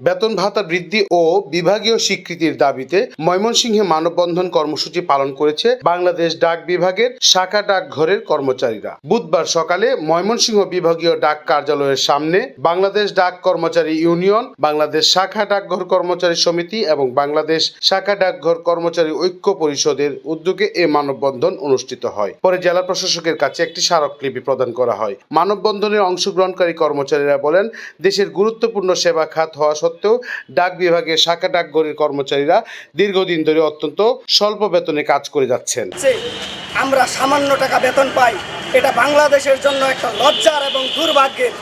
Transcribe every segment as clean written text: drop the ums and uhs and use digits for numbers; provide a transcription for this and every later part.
বেতন ভাতা বৃদ্ধি ও বিভাগীয় স্বীকৃতির দাবিতে ময়মনসিংহে মানববন্ধন কর্মসূচি পালন করেছে বাংলাদেশ ডাক বিভাগের শাখা ডাকঘরের কর্মচারীরা। বুধবার সকালে ময়মনসিংহ বিভাগীয় ডাক কার্যালয়ের সামনে বাংলাদেশ ডাক কর্মচারী ইউনিয়ন, বাংলাদেশ শাখা ডাকঘর কর্মচারী সমিতি এবং বাংলাদেশ শাখা ডাকঘর কর্মচারী ঐক্য পরিষদের উদ্যোগে এ মানববন্ধন অনুষ্ঠিত হয়। পরে জেলা প্রশাসকের কাছে একটি স্মারকলিপি প্রদান করা হয়। মানববন্ধনে অংশগ্রহণকারী কর্মচারীরা বলেন, দেশের গুরুত্বপূর্ণ সেবা খাত হওয়া সত্ত্বেও ডাক বিভাগের শাখা ডাকঘরের কর্মচারীরা দীর্ঘদিন ধরে অত্যন্ত স্বল্প বেতনে কাজ করে যাচ্ছেন। আমরা সামান্য টাকা বেতন পাই, এটা বাংলাদেশের জন্য একটা লজ্জার এবং দুর্ভাগ্যের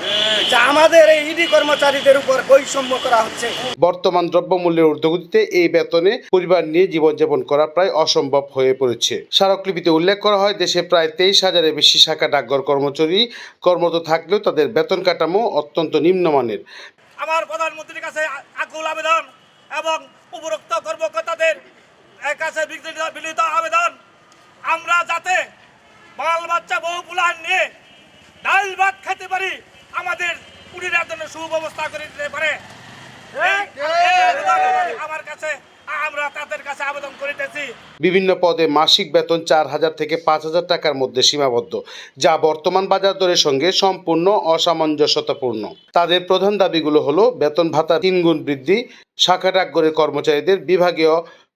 যা আমাদের এই ইডি কর্মচারীদের উপর বৈষম্য করা হচ্ছে। বর্তমান দ্রব্যমূল্যের ঊর্ধ্বগতিতে এই বেতনে পরিবার নিয়ে জীবনযাপন করা প্রায় অসম্ভব হয়ে পড়েছে। স্মারকলিপিতে উল্লেখ করা হয়, দেশে প্রায় 23,000-এর বেশি শাখা ডাকঘর কর্মচারী কর্মরত থাকলেও তাদের বেতন কাঠামো অত্যন্ত নিম্নমানের। আমার প্রধানমন্ত্রীর কাছে আকুল আবেদন এবং উপরোক্ত কর্মকর্তাদের কাছে বিনীত আবেদন, আমরা যাতে বাল বাচ্চা বউ পুলান নিয়ে ডাল ভাত খেতে পারি, আমাদের কুড়ির জন্য সুব্যবস্থা করে দিতে পারে। আমার কাছে আমরা তাদের কাছে আবেদন করিতেছি। বিভিন্ন পদে মাসিক বেতন 4,000 থেকে 5,000 টাকার মধ্যে সীমাবদ্ধ, যা বর্তমান বাজার দরের সঙ্গে সম্পূর্ণ অসামঞ্জস্যতাপূর্ণ। তাদের প্রধান দাবিগুলো হলো বেতন ভাতা 3 গুণ বৃদ্ধি, শাখা ডাকঘরের কর্মচারীদের বিভাগীয়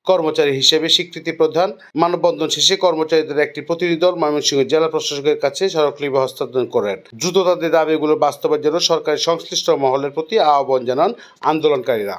কর্মচারী হিসেবে স্বীকৃতি প্রদান। মানববন্ধন শেষে কর্মচারীদের একটি প্রতিনিধি দল ময়মনসিংহ জেলা প্রশাসকের কাছে স্মারকলিপি হস্তান্তর করেন। দ্রুত তাদের দাবিগুলো বাস্তবায়নের জন্য সরকারি সংশ্লিষ্ট মহলের প্রতি আহ্বান জানান আন্দোলনকারীরা।